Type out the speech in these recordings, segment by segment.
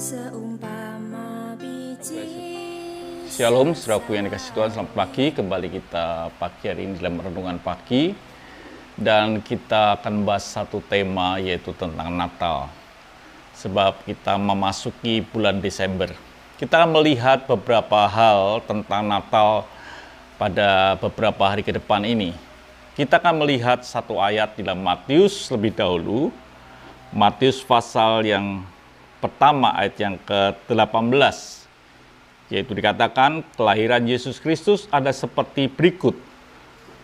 seumpama biji. Shalom, saudaraku yang dikasih Tuhan, selamat pagi. Kembali kita pagi hari ini dalam renungan pagi. Dan kita akan bahas satu tema, yaitu tentang Natal. Sebab kita memasuki bulan Desember. Kita akan melihat beberapa hal tentang Natal pada beberapa hari ke depan ini. Kita akan melihat satu ayat di dalam Matius lebih dahulu. Matius pasal yang pertama ayat yang ke-18. Yaitu dikatakan kelahiran Yesus Kristus ada seperti berikut.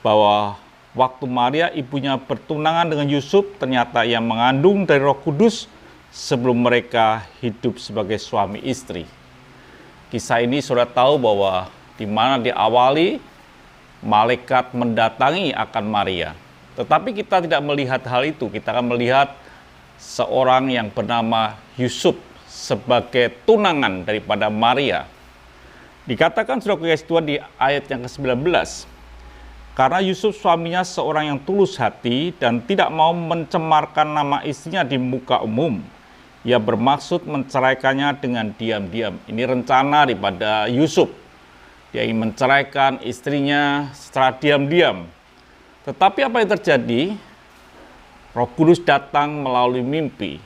Bahwa waktu Maria ibunya bertunangan dengan Yusuf, ternyata ia mengandung dari Roh Kudus sebelum mereka hidup sebagai suami istri. Kisah ini saudara tahu bahwa di mana diawali malaikat mendatangi akan Maria. Tetapi kita tidak melihat hal itu, kita akan melihat seorang yang bernama Yusuf sebagai tunangan daripada Maria. Dikatakan saudara kasih Tuhan di ayat yang ke-19, karena Yusuf suaminya seorang yang tulus hati dan tidak mau mencemarkan nama istrinya di muka umum, ia bermaksud menceraikannya dengan diam-diam. Ini rencana daripada Yusuf. Dia ingin menceraikan istrinya secara diam-diam. Tetapi apa yang terjadi? Roh Kudus datang melalui mimpi.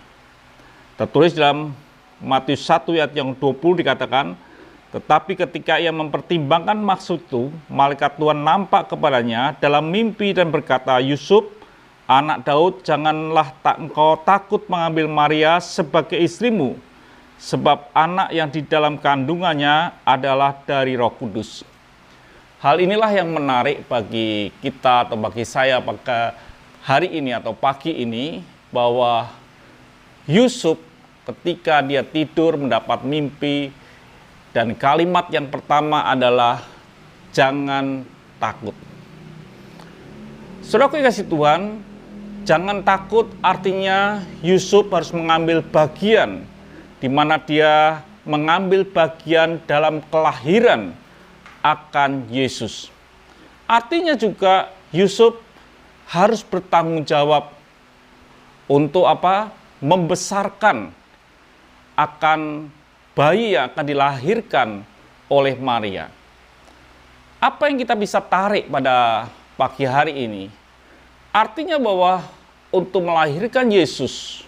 Tertulis dalam Matius 1 ayat yang 20 dikatakan, tetapi ketika ia mempertimbangkan maksud itu, malaikat Tuhan nampak kepadanya dalam mimpi dan berkata, Yusuf, anak Daud, janganlah engkau takut mengambil Maria sebagai istrimu, sebab anak yang di dalam kandungannya adalah dari Roh Kudus. Hal inilah yang menarik bagi kita atau bagi saya pada hari ini atau pagi ini, bahwa Yusuf ketika dia tidur mendapat mimpi, dan kalimat yang pertama adalah jangan takut. Saudaraku yang kasih Tuhan, jangan takut artinya Yusuf harus mengambil bagian, di mana dia mengambil bagian dalam kelahiran akan Yesus. Artinya juga Yusuf harus bertanggung jawab untuk apa? Membesarkan akan bayi yang akan dilahirkan oleh Maria. Apa yang kita bisa tarik pada pagi hari ini? Artinya bahwa untuk melahirkan Yesus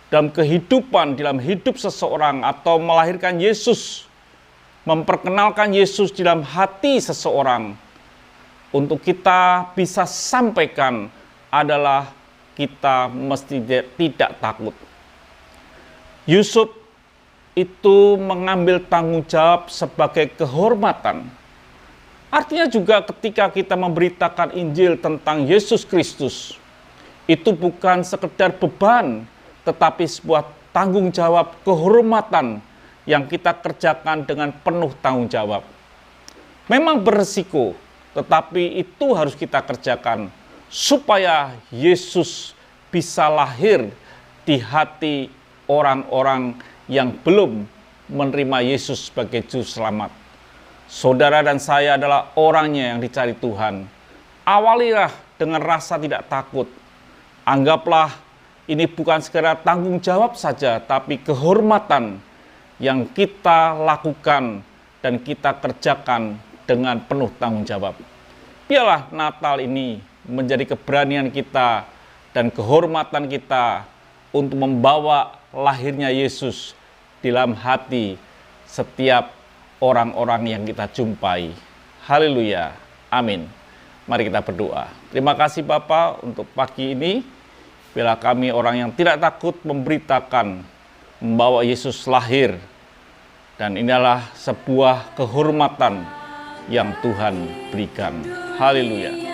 dalam kehidupan, dalam hidup seseorang, atau melahirkan Yesus, memperkenalkan Yesus dalam hati seseorang, untuk kita bisa sampaikan adalah kita mesti tidak takut. Yusuf itu mengambil tanggung jawab sebagai kehormatan. Artinya juga ketika kita memberitakan Injil tentang Yesus Kristus, itu bukan sekedar beban, tetapi sebuah tanggung jawab kehormatan yang kita kerjakan dengan penuh tanggung jawab. Memang beresiko, tetapi itu harus kita kerjakan supaya Yesus bisa lahir di hati orang-orang yang belum menerima Yesus sebagai juru selamat. Saudara dan saya adalah orangnya yang dicari Tuhan. Awalilah dengan rasa tidak takut. Anggaplah ini bukan sekedar tanggung jawab saja, tapi kehormatan yang kita lakukan dan kita kerjakan dengan penuh tanggung jawab. Biarlah Natal ini menjadi keberanian kita dan kehormatan kita untuk membawa lahirnya Yesus di dalam hati setiap orang-orang yang kita jumpai. Haleluya. Amin. Mari kita berdoa. Terima kasih Bapa untuk pagi ini. Bila kami orang yang tidak takut memberitakan, membawa Yesus lahir. Dan inilah sebuah kehormatan yang Tuhan berikan. Haleluya.